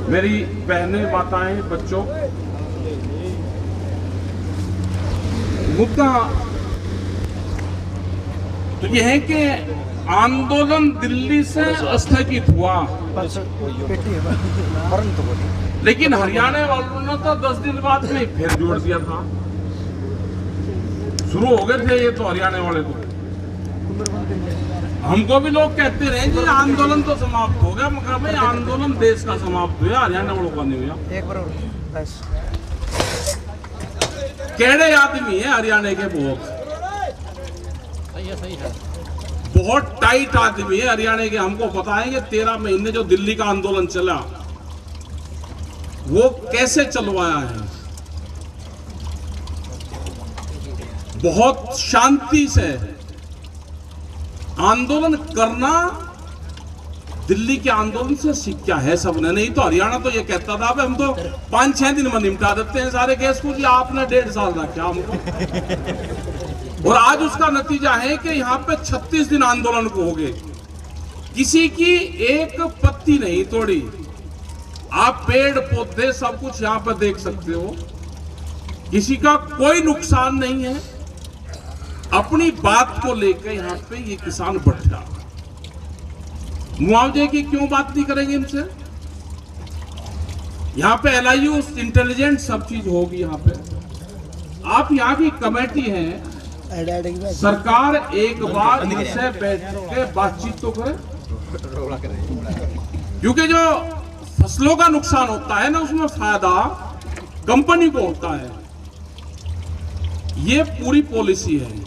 मेरी बहनें, माताएं, बच्चों, मुद्दा तो यह है कि आंदोलन दिल्ली से स्थगित हुआ, लेकिन हरियाणा वालों ने तो 10 दिन बाद में फिर जोड़ दिया था। शुरू हो गए थे ये तो हरियाणा वाले तो। हमको भी लोग कहते रहे कि आंदोलन तो समाप्त हो गया, मगर भाई आंदोलन देश का समाप्त हुआ, हरियाणा वालों का नहीं हुआ। केड़े आदमी है हरियाणा के, बहुत टाइट आदमी है हरियाणा के। हमको पता है कि 13 महीने जो दिल्ली का आंदोलन चला वो कैसे चलवाया है। बहुत शांति से आंदोलन करना दिल्ली के आंदोलन से सीखा है सबने। नहीं तो हरियाणा तो ये कहता था हम तो 5-6 दिन में निपटा देते हैं सारे केस को, आपने 1.5 साल रखा हमको। और आज उसका नतीजा है कि यहाँ पे 36 दिन आंदोलन को हो गए, किसी की एक पत्ती नहीं तोड़ी। आप पेड़ पौधे सब कुछ यहाँ पे देख सकते हो, किसी का कोई नुकसान नहीं है। अपनी बात को लेकर यहाँ पे ये किसान बैठा। मुआवजे की क्यों बात नहीं करेंगे इनसे? यहाँ पे LIU इंटेलिजेंट सब चीज होगी। यहाँ पे आप यहाँ की कमेटी है, सरकार एक बार इनसे बैठ के बातचीत तो करे, क्योंकि जो फसलों का नुकसान होता है ना उसमें फायदा कंपनी को होता है। ये पूरी पॉलिसी है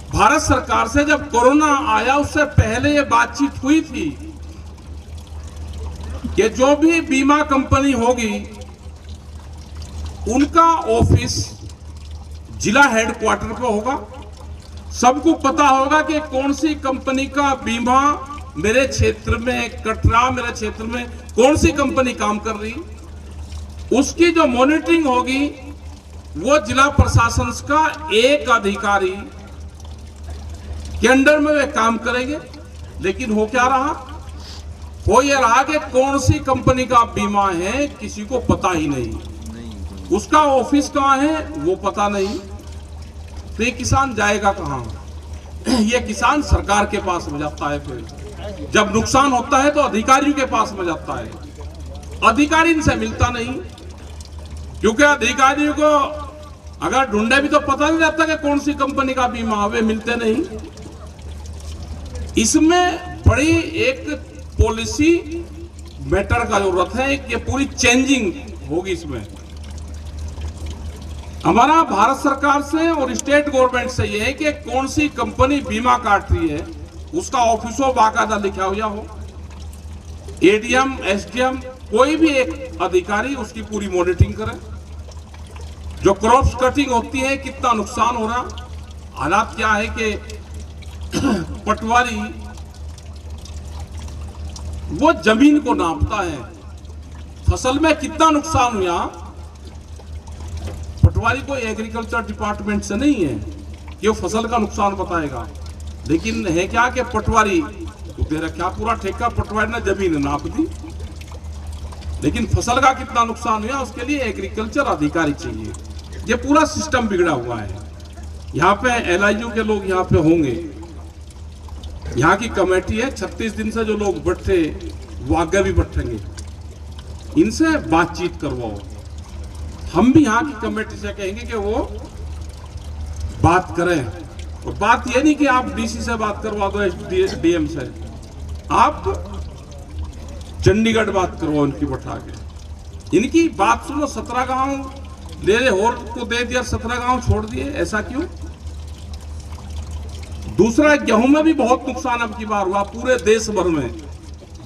भारत सरकार से। जब कोरोना आया उससे पहले ये बातचीत हुई थी कि जो भी बीमा कंपनी होगी उनका ऑफिस जिला हेडक्वार्टर पे होगा। सबको पता होगा कि कौन सी कंपनी का बीमा मेरे क्षेत्र में, कटरा मेरे क्षेत्र में कौन सी कंपनी काम कर रही, उसकी जो मॉनिटरिंग होगी वो जिला प्रशासन का एक अधिकारी के अंडर में वे काम करेंगे। लेकिन हो क्या रहा? हो ये रहा कि कौन सी कंपनी का बीमा है किसी को पता ही नहीं, उसका ऑफिस कहाँ है वो पता नहीं। तो ये किसान जाएगा कहाँ? ये किसान सरकार के पास में जाता है। फिर जब नुकसान होता है तो अधिकारियों के पास में जाता है। अधिकारी इनसे मिलता नहीं, क्योंकि अधिकारियों को अगर ढूंढे भी तो पता नहीं रहता कि कौन सी कंपनी का बीमा, वे मिलते नहीं। इसमें बड़ी एक पॉलिसी मैटर का जरूरत है कि पूरी चेंजिंग होगी। इसमें हमारा भारत सरकार से और स्टेट गवर्नमेंट से यह है कि कौन सी कंपनी बीमा काट रही है उसका ऑफिसों बाकायदा लिखा हुआ हो। ADM, SDM कोई भी एक अधिकारी उसकी पूरी मॉनिटरिंग करे। जो क्रॉप्स कटिंग होती है कितना नुकसान हो रहा, हालात क्या है कि पटवारी वो जमीन को नापता है, फसल में कितना नुकसान हुआ। पटवारी को एग्रीकल्चर डिपार्टमेंट से नहीं है कि वो फसल का नुकसान बताएगा, लेकिन है क्या कि पटवारी को दे रखा पूरा ठेका, पटवारी ने जमीन नाप दी, लेकिन फसल का कितना नुकसान हुआ उसके लिए एग्रीकल्चर अधिकारी चाहिए। ये पूरा सिस्टम बिगड़ा हुआ है। यहाँ पे LIU के लोग यहाँ पे होंगे, यहाँ की कमेटी है। 36 दिन से जो लोग बैठे वो आगे भी बैठेंगे, इनसे बातचीत करवाओ। हम भी यहाँ की कमेटी से कहेंगे कि वो बात करें। और बात ये नहीं कि आप DC से बात करवा दो, DM से, आप चंडीगढ़ बात करवाओ इनकी बैठा के। इनकी बात सुनो। 17 गांव ले रहे और को दे दिया, 17 गांव छोड़ दिए, ऐसा क्यों? दूसरा, गेहूं में भी बहुत नुकसान अब की बार हुआ। पूरे देश भर में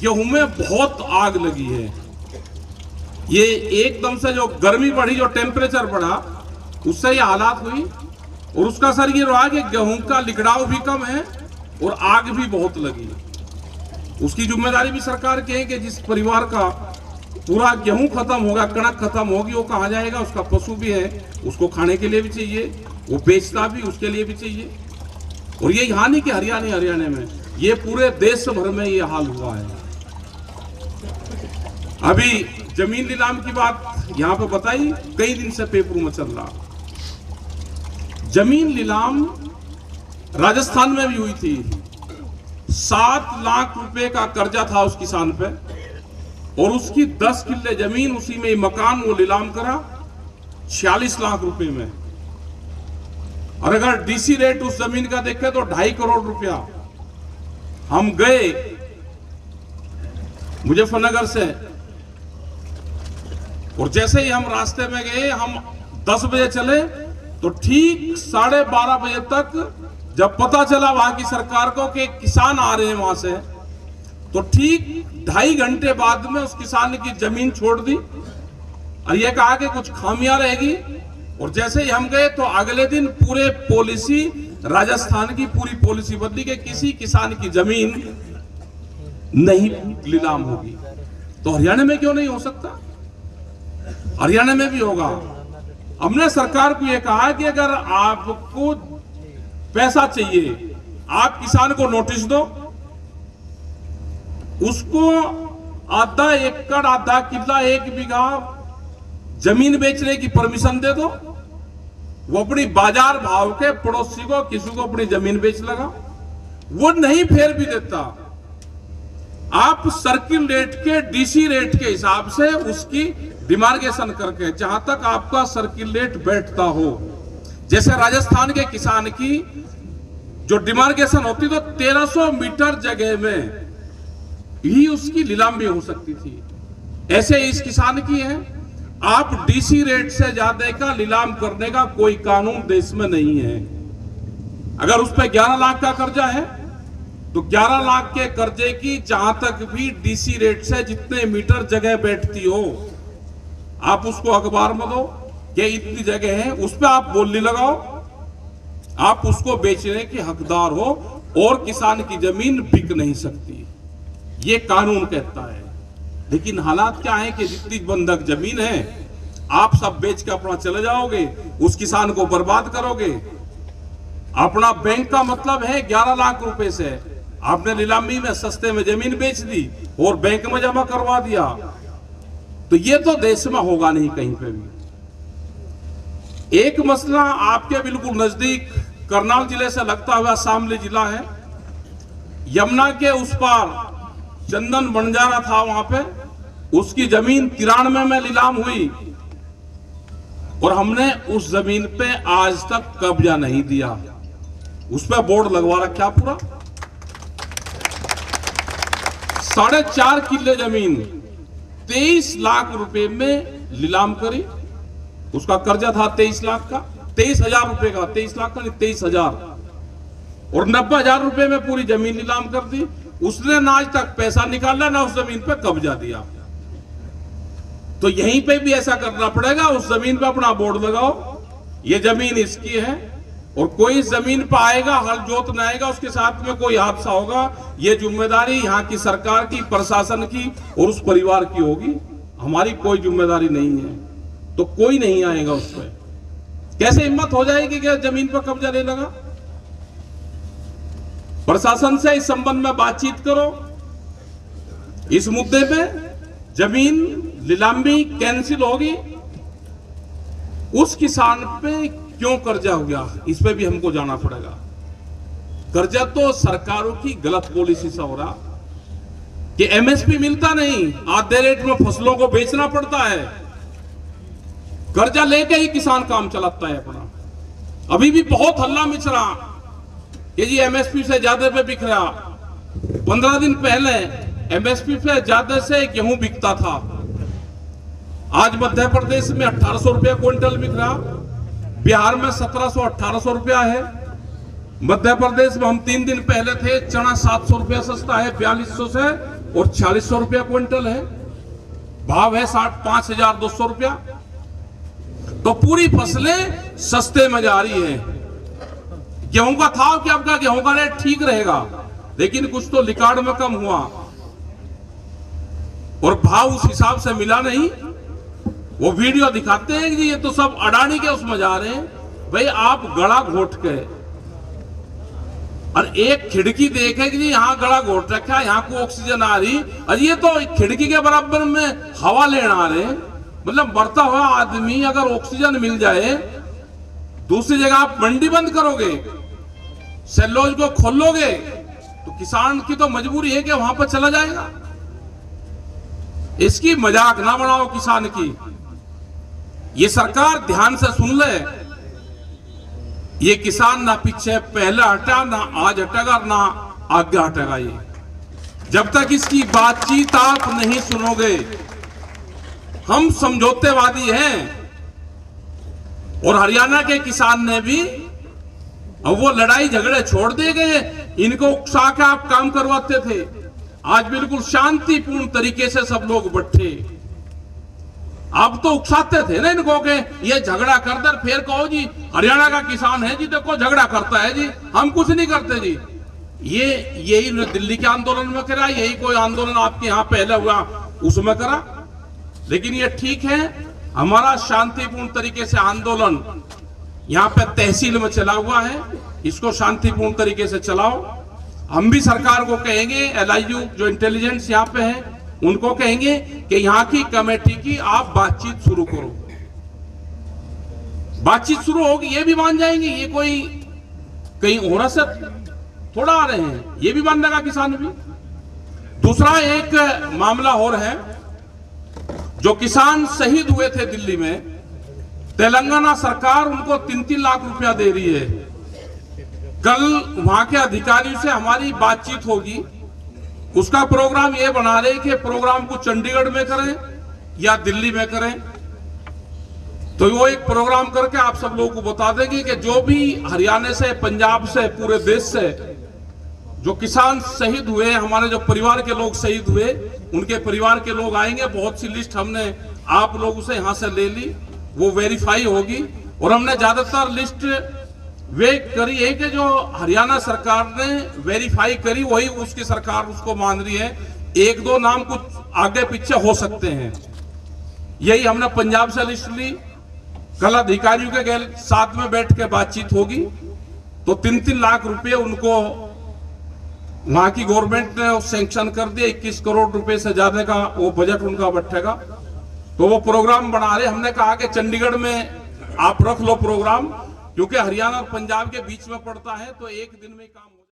गेहूं में बहुत आग लगी है। ये एकदम से जो गर्मी बढ़ी, जो टेम्परेचर बढ़ा, उससे ये हालात हुई। और उसका असर ये रहा कि गेहूं का लिकड़ाव भी कम है और आग भी बहुत लगी। उसकी जिम्मेदारी भी सरकार की है कि जिस परिवार का पूरा गेहूं खत्म होगा, कणक खत्म होगी, वो कहाँ जाएगा? उसका पशु भी है, उसको खाने के लिए भी चाहिए, वो बेचता भी उसके लिए भी चाहिए। और ये यहाँ नहीं कि हरियाणा में, ये पूरे देश भर में ये हाल हुआ है। अभी जमीन नीलाम की बात यहां पे बताई, कई दिन से पेपरों में चल रहा। जमीन नीलाम राजस्थान में भी हुई थी। 7 लाख रुपए का कर्जा था उस किसान पे और उसकी 10 किल्ले जमीन, उसी में मकान वो नीलाम करा 46 लाख रुपए में। और अगर डीसी रेट उस जमीन का देखे तो 2.5 करोड़ रुपया। हम गए मुजफ्फरनगर से और जैसे ही हम रास्ते में गए, हम 10 बजे चले तो ठीक 12:30 बजे तक जब पता चला वहां की सरकार को कि किसान आ रहे हैं वहां से, तो ठीक 2.5 घंटे बाद में उस किसान की जमीन छोड़ दी और यह कहा कि कुछ खामियां रहेगी। और जैसे ही हम गए तो अगले दिन पूरे पॉलिसी, राजस्थान की पूरी पॉलिसी बदली कि किसी किसान की जमीन नहीं नीलाम होगी। तो हरियाणा में क्यों नहीं हो सकता? हरियाणा में भी होगा। हमने सरकार को यह कहा कि अगर आपको पैसा चाहिए, आप किसान को नोटिस दो, उसको आधा एकड़, आधा किला, 1 बीघा जमीन बेचने की परमिशन दे दो। वो अपनी बाजार भाव के पड़ोसी को, किसी को अपनी जमीन बेच लगा। वो नहीं फेर भी देता, आप सर्किल रेट के, डीसी रेट के हिसाब से उसकी डिमार्केशन करके, जहां तक आपका सर्किल रेट बैठता हो। जैसे राजस्थान के किसान की जो डिमार्केशन होती तो 1300 मीटर जगह में ही उसकी नीलामी हो सकती थी, ऐसे इस किसान की है। आप डीसी रेट से ज्यादा का नीलाम करने का कोई कानून देश में नहीं है। अगर उस पर 11 लाख का कर्जा है तो 11 लाख के कर्जे की जहां तक भी डीसी रेट से जितने मीटर जगह बैठती हो, आप उसको अखबार में दो कि इतनी जगह है, उस पर आप बोली लगाओ, आप उसको बेचने के हकदार हो और किसान की जमीन बिक नहीं सकती, ये कानून कहता है। लेकिन हालात क्या है कि जितनी बंधक जमीन है आप सब बेच के अपना चले जाओगे, उस किसान को बर्बाद करोगे। अपना बैंक का मतलब है 11 लाख रुपए से आपने नीलामी में सस्ते में जमीन बेच दी और बैंक में जमा करवा दिया, तो ये तो देश में होगा नहीं कहीं पे भी। एक मसला आपके बिल्कुल नजदीक करनाल जिले से लगता हुआ शामली जिला है। यमुना के उस पार चंदन बंजारा था, वहां पे उसकी जमीन 93 में नीलाम हुई और हमने उस जमीन पे आज तक कब्जा नहीं दिया। उस पर बोर्ड लगवा रखा पूरा। 4.5 किले जमीन 23 लाख रुपए में नीलाम करी। उसका कर्जा था 23 लाख का, 23,000 रुपए का, 23 लाख का नहीं, 23,000, और 90,000 रुपए में पूरी जमीन नीलाम कर दी। उसने ना आज तक पैसा निकाला, ना उस जमीन पे कब्जा दिया। तो यहीं पे भी ऐसा करना पड़ेगा, उस जमीन पे अपना बोर्ड लगाओ, ये जमीन इसकी है, और कोई जमीन पे आएगा, हल जोतने आएगा, उसके साथ में कोई हादसा होगा, ये जिम्मेदारी यहाँ की सरकार की, प्रशासन की और उस परिवार की होगी। हमारी कोई जिम्मेदारी नहीं है। तो कोई नहीं आएगा उस पर। कैसे हिम्मत हो जाएगी कि जमीन पर कब्जा ले लगा? प्रशासन से इस संबंध में बातचीत करो। इस मुद्दे पे जमीन नीलामी कैंसिल होगी। उस किसान पे क्यों कर्जा हो गया, इस पे भी हमको जाना पड़ेगा। कर्जा तो सरकारों की गलत पॉलिसी से हो रहा कि एमएसपी मिलता नहीं, आधे रेट में फसलों को बेचना पड़ता है, कर्जा लेके ही किसान काम चलाता है अपना। अभी भी बहुत हल्ला मिच रहा कि जी एमएसपी से ज्यादा पे बिक रहा। 15 दिन पहले एमएसपी से ज्यादा से गेहूं बिकता था, आज मध्य प्रदेश में 1800 रुपया क्विंटल बिक रहा, बिहार में 1700-1800 रुपया है। मध्य प्रदेश में हम 3 दिन पहले थे, चना 700 रुपया सस्ता है 4200 से, और 4600 रुपया क्विंटल है। भाव है 5,200 रुपया। तो पूरी फसलें सस्ते में जा रही हैं। गेहूं का था कि आपका गेहूं का रेट ठीक रहेगा, लेकिन कुछ तो रिकॉर्ड में कम हुआ और भाव उस हिसाब से मिला नहीं। वो वीडियो दिखाते हैं कि ये तो सब अडानी के उसमें जा रहे हैं। भाई आप गला घोट के और एक खिड़की देखे कि यहाँ गला घोट रखा है, यहाँ को ऑक्सीजन आ रही, और ये तो खिड़की के बराबर में हवा लेना आ रहे। मतलब मरता हुआ आदमी अगर ऑक्सीजन मिल जाए, दूसरी जगह आप मंडी बंद करोगे, सेल्यूलोज को खोलोगे, तो किसान की तो मजबूरी है कि वहां पर चला जाएगा। इसकी मजाक ना बनाओ किसान की। ये सरकार ध्यान से सुन ले, ये किसान ना पीछे पहले हटा, ना आज हटेगा, ना आगे हटेगा। ये जब तक इसकी बातचीत आप नहीं सुनोगे, हम समझौतेवादी हैं। और हरियाणा के किसान ने भी अब वो लड़ाई झगड़े छोड़ दिए गए, इनको उकसा के आप काम करवाते थे। आज बिल्कुल शांतिपूर्ण तरीके से सब लोग बैठे। आप तो उकसाते थे ना इनको के ये झगड़ा कर दे, फिर कहो जी हरियाणा का किसान है जी, देखो झगड़ा करता है जी, हम कुछ नहीं करते जी। ये यही दिल्ली के आंदोलन में करा, यही कोई आंदोलन आपके यहां पहले हुआ उसमें करा। लेकिन ये ठीक है, हमारा शांतिपूर्ण तरीके से आंदोलन यहाँ पे तहसील में चला हुआ है, इसको शांतिपूर्ण तरीके से चलाओ। हम भी सरकार को कहेंगे, LIU जो इंटेलिजेंस यहाँ पे है उनको कहेंगे कि यहाँ की कमेटी की आप बातचीत शुरू करो। बातचीत शुरू होगी, ये भी मान जाएंगे, ये कोई कहीं और से थोड़ा आ रहे हैं, ये भी मान लेगा किसान भी। दूसरा एक मामला और है, जो किसान शहीद हुए थे दिल्ली में, तेलंगाना सरकार उनको 3-3 लाख रुपया दे रही है। कल वहां के अधिकारियों से हमारी बातचीत होगी, उसका प्रोग्राम ये बना रहे कि प्रोग्राम को चंडीगढ़ में करें या दिल्ली में करें। तो वो एक प्रोग्राम करके आप सब लोगों को बता देंगे कि जो भी हरियाणा से, पंजाब से, पूरे देश से जो किसान शहीद हुए, हमारे जो परिवार के लोग शहीद हुए, उनके परिवार के लोग आएंगे। बहुत सी लिस्ट हमने आप लोगों से यहां से ले ली, वो वेरीफाई होगी। और हमने ज्यादातर लिस्ट वे करी है कि जो हरियाणा सरकार ने वेरीफाई करी, वही उसकी सरकार उसको मान रही है। 1-2 नाम कुछ आगे पीछे हो सकते हैं। यही हमने पंजाब से लिस्ट ली। कल अधिकारियों के साथ में बैठ के बातचीत होगी, तो 3-3 लाख रुपए उनको वहां की गवर्नमेंट ने सैंक्शन कर दिया। 21 करोड़ रुपए से ज्यादा का वो बजट उनका बैठेगा। तो वो प्रोग्राम बना रहे। हमने कहा कि चंडीगढ़ में आप रख लो प्रोग्राम, क्योंकि हरियाणा और पंजाब के बीच में पड़ता है, तो एक दिन में काम